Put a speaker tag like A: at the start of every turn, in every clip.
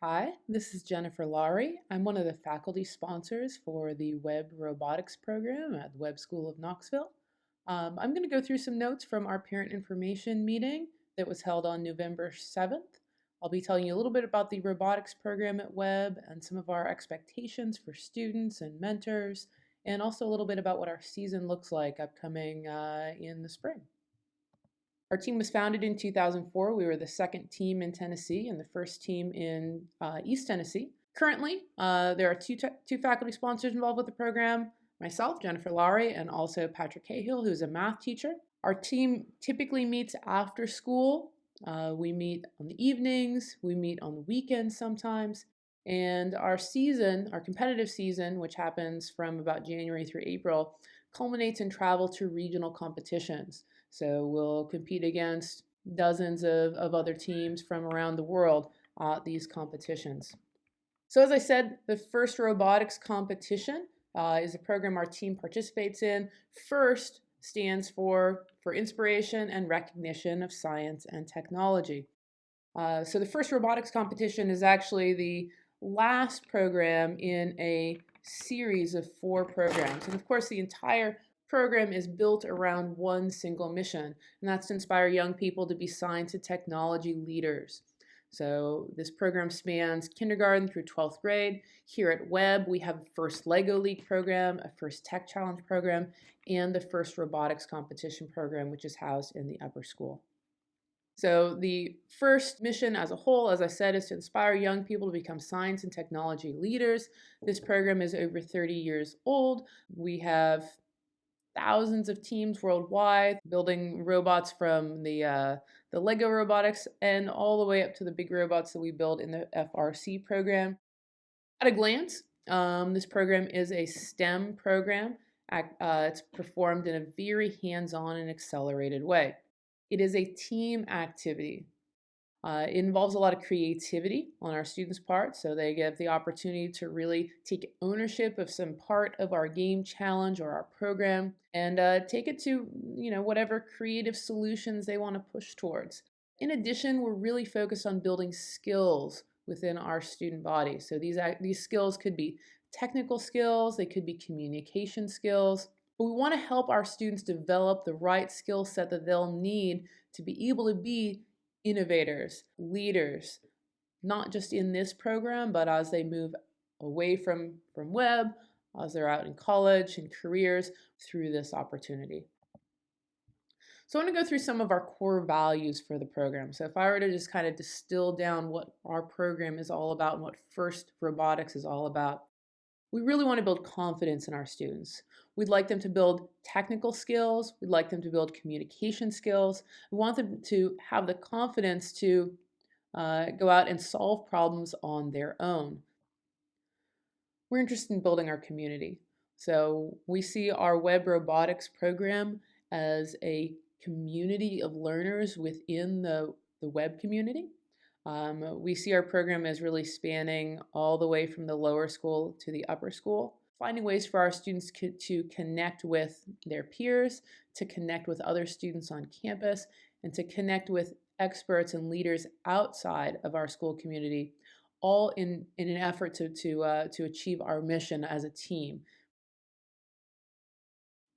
A: Hi, this is Jennifer Lowry. I'm one of the faculty sponsors for the Webb Robotics program at the Webb School of Knoxville. I'm going to go through some notes from our parent information meeting that was held on November 7th. I'll be telling you a little bit about the robotics program at Webb and some of our expectations for students and mentors, and also a little bit about what our season looks like upcoming in the spring. Our team was founded in 2004. We were the second team in Tennessee and the first team in East Tennessee. Currently, there are two faculty sponsors involved with the program, myself, Jennifer Lowry, and also Patrick Cahill, who's a math teacher. Our team typically meets after school. We meet on the evenings, we meet on the weekends sometimes, and our season, our competitive season, which happens from about January through April, culminates in travel to regional competitions. So we'll compete against dozens of other teams from around the world at these competitions. So as I said, the FIRST robotics competition is a program our team participates in. FIRST stands for inspiration and recognition of science and technology. So the FIRST robotics competition is actually the last program in a series of 4 programs. And of course, the entire program is built around one single mission, and that's to inspire young people to be science and technology leaders. So this program spans kindergarten through 12th grade. Here at Webb, we have a FIRST Lego League program, a FIRST Tech Challenge program, and the FIRST Robotics Competition program, which is housed in the upper school. So the first mission as a whole, as I said, is to inspire young people to become science and technology leaders. This program is over 30 years old. We have thousands of teams worldwide building robots from the Lego robotics and all the way up to the big robots that we build in the FRC program. At a glance, this program is a STEM program. It's performed in a very hands-on and accelerated way. It is a team activity. It involves a lot of creativity on our students' part, so they get the opportunity to really take ownership of some part of our game challenge or our program and take it to whatever creative solutions they want to push towards. In addition, we're really focused on building skills within our student body. So these skills could be technical skills, they could be communication skills, but we want to help our students develop the right skill set that they'll need to be able to be innovators, leaders, not just in this program, but as they move away from Webb, as they're out in college and careers through this opportunity. So I want to go through some of our core values for the program. So if I were to just kind of distill down what our program is all about and what FIRST Robotics is all about, we really want to build confidence in our students. We'd like them to build technical skills. We'd like them to build communication skills. We want them to have the confidence to go out and solve problems on their own. We're interested in building our community. So we see our Webb Robotics program as a community of learners within the Webb community. We see our program as really spanning all the way from the lower school to the upper school, finding ways for our students to connect with their peers, to connect with other students on campus, and to connect with experts and leaders outside of our school community, all in an effort to achieve our mission as a team.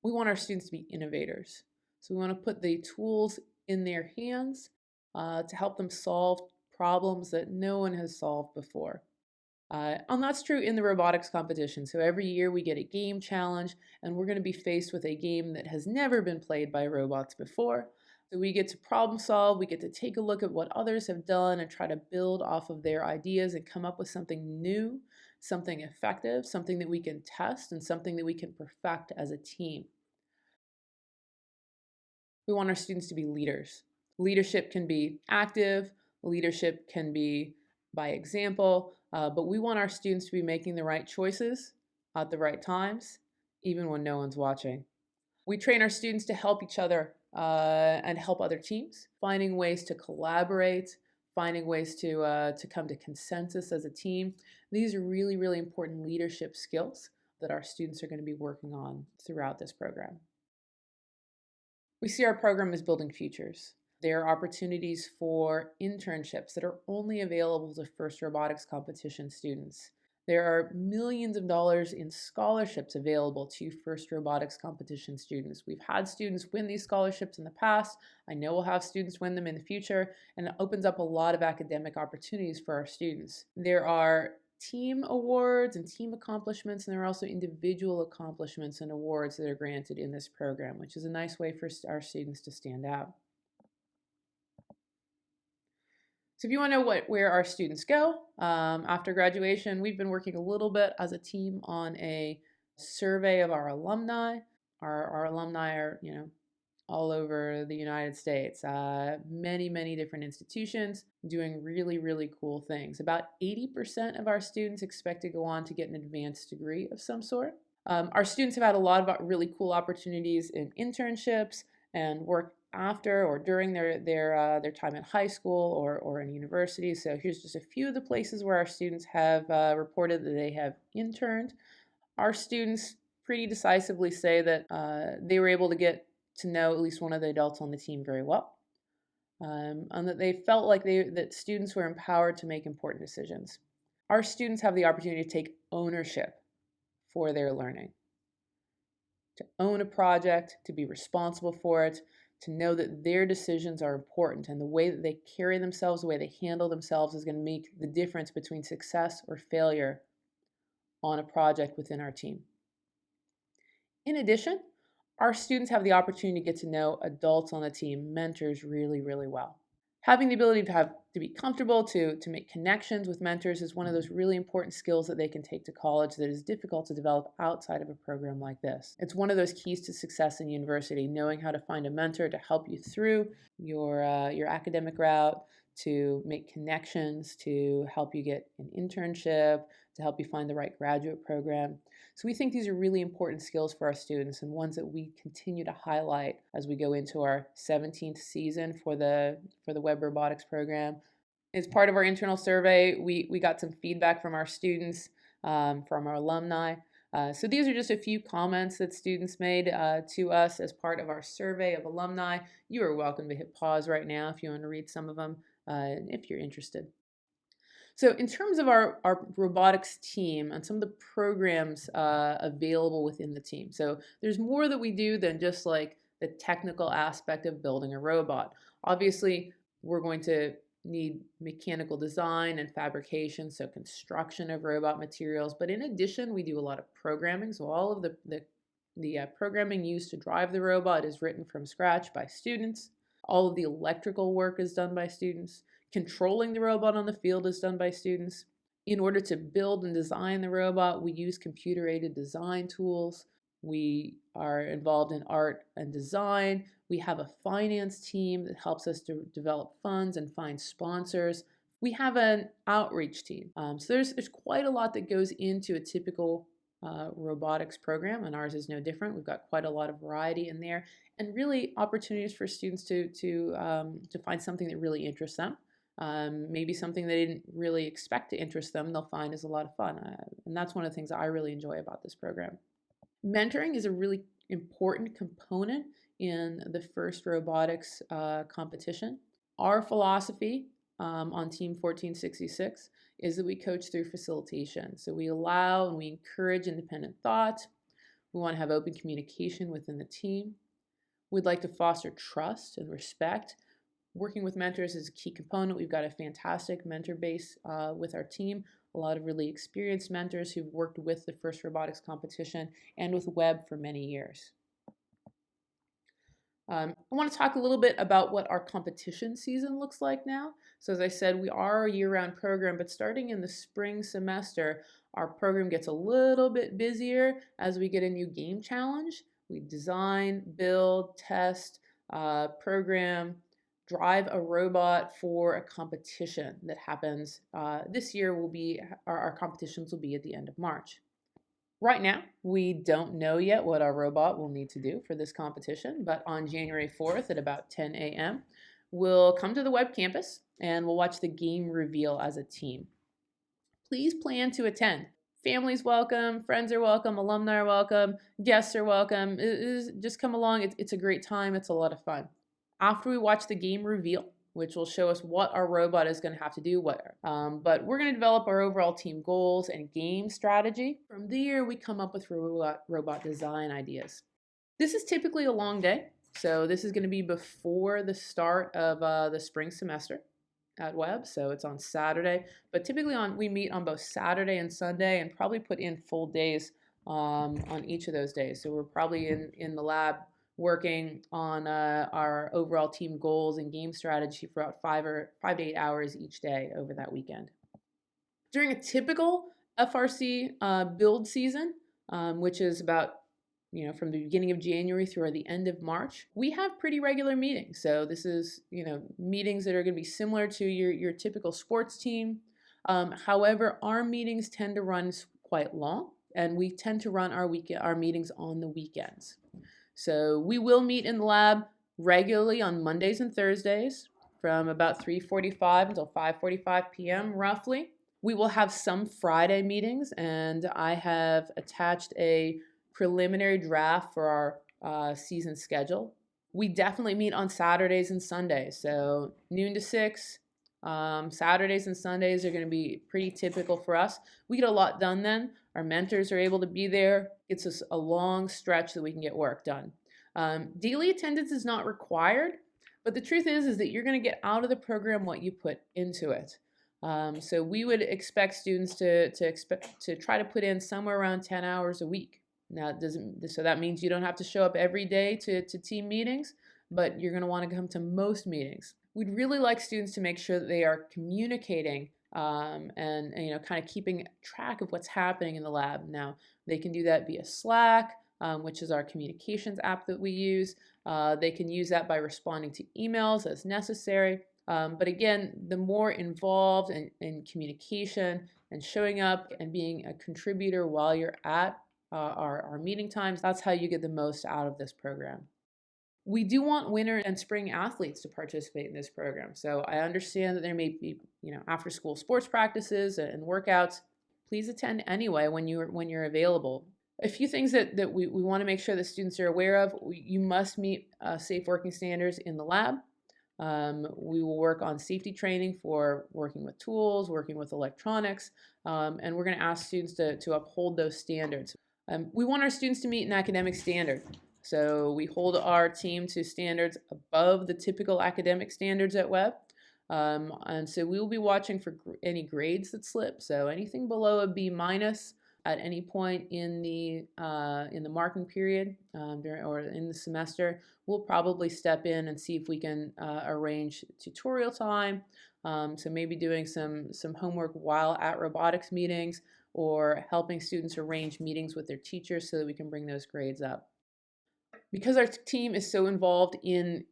A: We want our students to be innovators. So we want to put the tools in their hands to help them solve problems that no one has solved before. And that's true in the robotics competition. So every year we get a game challenge, and we're going to be faced with a game that has never been played by robots before. So we get to problem solve, we get to take a look at what others have done and try to build off of their ideas and come up with something new, something effective, something that we can test, and something that we can perfect as a team. We want our students to be leaders. Leadership can be active, leadership can be by example, but we want our students to be making the right choices at the right times, even when no one's watching. We train our students to help each other and help other teams, finding ways to collaborate, finding ways to come to consensus as a team. These are really, really important leadership skills that our students are going to be working on throughout this program. We see our program as building futures. There are opportunities for internships that are only available to FIRST Robotics competition students. There are millions of dollars in scholarships available to FIRST Robotics competition students. We've had students win these scholarships in the past. I know we'll have students win them in the future, and it opens up a lot of academic opportunities for our students. There are team awards and team accomplishments, and there are also individual accomplishments and awards that are granted in this program, which is a nice way for our students to stand out. So if you want to know where our students go after graduation, we've been working a little bit as a team on a survey of our alumni. Our alumni are, all over the United States, many different institutions doing really, really cool things. About 80% of our students expect to go on to get an advanced degree of some sort. Our students have had a lot of really cool opportunities in internships and work after or during their time in high school or in university. So here's just a few of the places where our students have reported that they have interned. Our students pretty decisively say that they were able to get to know at least one of the adults on the team very well, and that they felt like that students were empowered to make important decisions. Our students have the opportunity to take ownership for their learning, to own a project, to be responsible for it, to know that their decisions are important and the way that they carry themselves, the way they handle themselves is going to make the difference between success or failure on a project within our team. In addition, our students have the opportunity to get to know adults on the team, mentors, really, really well. Having the ability to be comfortable to make connections with mentors is one of those really important skills that they can take to college that is difficult to develop outside of a program like this. It's one of those keys to success in university, knowing how to find a mentor to help you through your academic route, to make connections, to help you get an internship, to help you find the right graduate program. So we think these are really important skills for our students and ones that we continue to highlight as we go into our 17th season for the Webb Robotics program. As part of our internal survey, we got some feedback from our students, from our alumni. So these are just a few comments that students made to us as part of our survey of alumni. You are welcome to hit pause right now if you want to read some of them, if you're interested. So in terms of our robotics team and some of the programs available within the team. So there's more that we do than just like the technical aspect of building a robot. Obviously, we're going to need mechanical design and fabrication, so construction of robot materials. But in addition, we do a lot of programming. So all of the programming used to drive the robot is written from scratch by students. All of the electrical work is done by students. Controlling the robot on the field is done by students. In order to build and design the robot, we use computer-aided design tools. We are involved in art and design. We have a finance team that helps us to develop funds and find sponsors. We have an outreach team. So there's quite a lot that goes into a typical robotics program, and ours is no different. We've got quite a lot of variety in there, and really opportunities for students to find something that really interests them. Maybe something they didn't really expect to interest them, they'll find is a lot of fun. And that's one of the things I really enjoy about this program. Mentoring is a really important component in the FIRST Robotics competition. Our philosophy on Team 1466 is that we coach through facilitation. So we allow and we encourage independent thought. We want to have open communication within the team. We'd like to foster trust and respect. Working with mentors is a key component. We've got a fantastic mentor base with our team, a lot of really experienced mentors who've worked with the FIRST Robotics competition and with Webb for many years. I want to talk a little bit about what our competition season looks like now. So as I said, we are a year-round program, but starting in the spring semester, our program gets a little bit busier as we get a new game challenge. We design, build, test, program, drive a robot for a competition that happens this year. Our competitions will be at the end of March. Right now, we don't know yet what our robot will need to do for this competition, but on January 4th at about 10 a.m., we'll come to the Webb campus and we'll watch the game reveal as a team. Please plan to attend. Families welcome, friends are welcome, alumni are welcome, guests are welcome. Just come along. It's a great time. It's a lot of fun. After we watch the game reveal, which will show us what our robot is going to have to do, but we're going to develop our overall team goals and game strategy. From there, we come up with robot design ideas. This is typically a long day, so this is going to be before the start of the spring semester at Webb, so it's on Saturday. But typically we meet on both Saturday and Sunday, and probably put in full days on each of those days. So we're probably in the lab working on our overall team goals and game strategy for about 5 to 8 hours each day over that weekend. During a typical FRC build season, which is about from the beginning of January through the end of March, we have pretty regular meetings. So this is, meetings that are going to be similar to your typical sports team. However, our meetings tend to run quite long, and we tend to run our meetings on the weekends. So we will meet in the lab regularly on Mondays and Thursdays from about 3:45 until 5:45 p.m. roughly. We will have some Friday meetings, and I have attached a preliminary draft for our season schedule. We definitely meet on Saturdays and Sundays, so noon to 6. Saturdays and Sundays are going to be pretty typical for us. We get a lot done then. Our mentors are able to be there. It's us a long stretch that we can get work done. Daily attendance is not required, but the truth is that you're going to get out of the program what you put into it. So we would expect students to try to put in somewhere around 10 hours a week. Now, that means you don't have to show up every day to team meetings, but you're going to want to come to most meetings. We'd really like students to make sure that they are communicating and kind of keeping track of what's happening in the lab. Now, they can do that via Slack, which is our communications app that we use. They can use that by responding to emails as necessary. But again, the more involved in communication and showing up and being a contributor while you're at our meeting times, that's how you get the most out of this program. We do want winter and spring athletes to participate in this program. So I understand that there may be, after school sports practices and workouts. Please attend anyway when you're available. A few things that we want to make sure that students are aware of. You must meet safe working standards in the lab. We will work on safety training for working with tools, working with electronics, and we're going to ask students to uphold those standards. We want our students to meet an academic standard. So we hold our team to standards above the typical academic standards at Webb. And so we will be watching for any grades that slip. So anything below a B- at any point in the marking period or in the semester, we'll probably step in and see if we can arrange tutorial time. So maybe doing some homework while at robotics meetings, or helping students arrange meetings with their teachers so that we can bring those grades up. Because our team is so involved in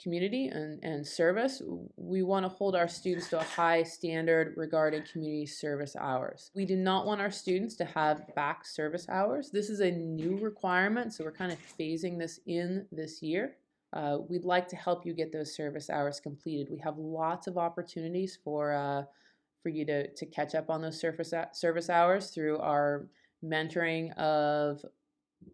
A: community and service, we want to hold our students to a high standard regarding community service hours. We do not want our students to have back service hours. This is a new requirement, so we're kind of phasing this in this year. We'd like to help you get those service hours completed. We have lots of opportunities for you to catch up on those service hours through our mentoring of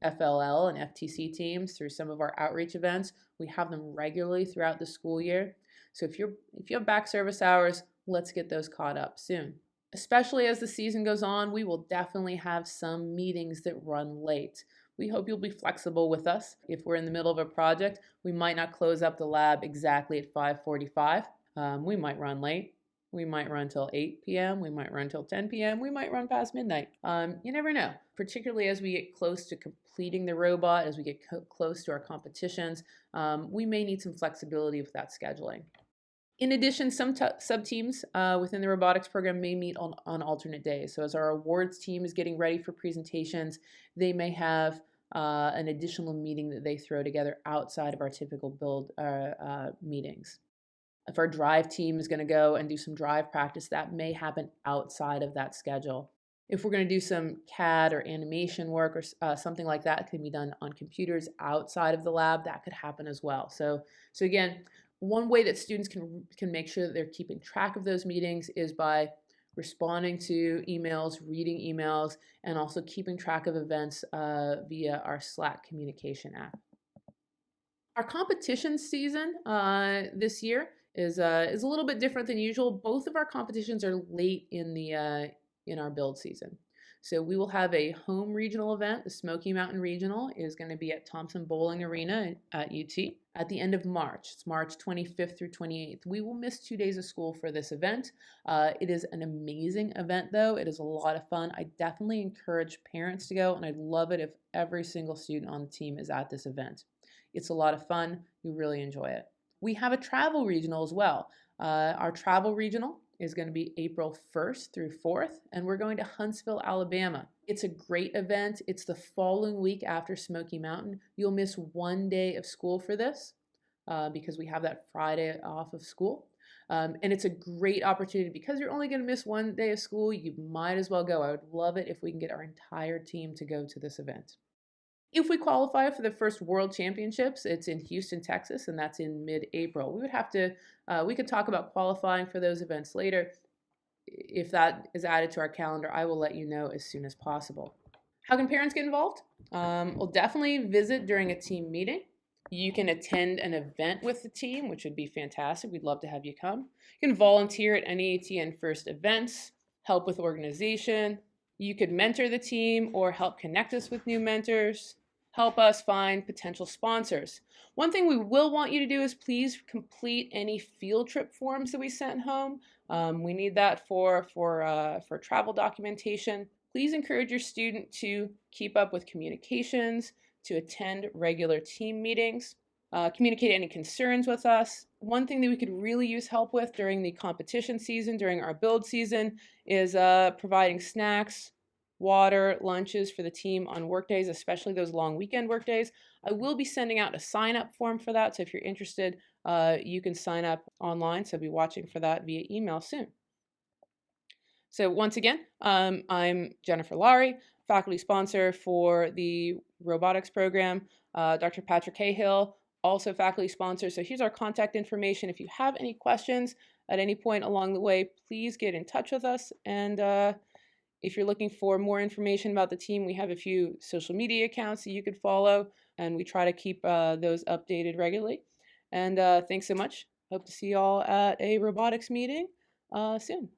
A: FLL and FTC teams, through some of our outreach events. We have them regularly throughout the school year. So if you have back service hours, let's get those caught up soon. Especially as the season goes on, we will definitely have some meetings that run late. We hope you'll be flexible with us. If we're in the middle of a project, we might not close up the lab exactly at 5:45. We might run late. We might run till 8 p.m. We might run till 10 p.m. We might run past midnight. You never know, particularly as we get close to completing the robot, as we get close to our competitions. We may need some flexibility with that scheduling. In addition, some sub-teams within the robotics program may meet on alternate days. So as our awards team is getting ready for presentations, they may have an additional meeting that they throw together outside of our typical build meetings. If our drive team is going to go and do some drive practice, that may happen outside of that schedule. If we're going to do some CAD or animation work or something like that, it can be done on computers outside of the lab, that could happen as well. So again, one way that students can make sure that they're keeping track of those meetings is by responding to emails, reading emails, and also keeping track of events via our Slack communication app. Our competition season this year is a little bit different than usual. Both of our competitions are late in our build season. So we will have a home regional event. The Smoky Mountain Regional is going to be at Thompson Bowling Arena at UT at the end of March. It's March 25th through 28th. We will miss 2 days of school for this event. It is an amazing event, though. It is a lot of fun. I definitely encourage parents to go, and I'd love it if every single student on the team is at this event. It's a lot of fun. You really enjoy it. We have a travel regional as well. Our travel regional is going to be April 1st through 4th, and we're going to Huntsville, Alabama. It's a great event. It's the following week after Smoky Mountain. You'll miss 1 day of school for this because we have that Friday off of school. And it's a great opportunity because you're only going to miss 1 day of school. You might as well go. I would love it if we can get our entire team to go to this event. If we qualify for the first World Championships, it's in Houston, Texas, and that's in mid-April. We could talk about qualifying for those events later. If that is added to our calendar, I will let you know as soon as possible. How can parents get involved? We'll definitely visit during a team meeting. You can attend an event with the team, which would be fantastic. We'd love to have you come. You can volunteer at any ATN First events, help with organization. You could mentor the team or help connect us with new mentors. Help us find potential sponsors. One thing we will want you to do is please complete any field trip forms that we sent home. We need that for travel documentation. Please encourage your student to keep up with communications, to attend regular team meetings, communicate any concerns with us. One thing that we could really use help with during the competition season, during our build season, is providing snacks, water, lunches for the team on work days, especially those long weekend work days. I will be sending out a sign-up form for that, so if you're interested, you can sign up online, so be watching for that via email soon. So once again, I'm Jennifer Laurie, faculty sponsor for the robotics program. Dr. Patrick Cahill, also faculty sponsor. So here's our contact information. If you have any questions at any point along the way, please get in touch with us. And if you're looking for more information about the team, we have a few social media accounts that you could follow, and we try to keep those updated regularly. And thanks so much. Hope to see you all at a robotics meeting soon.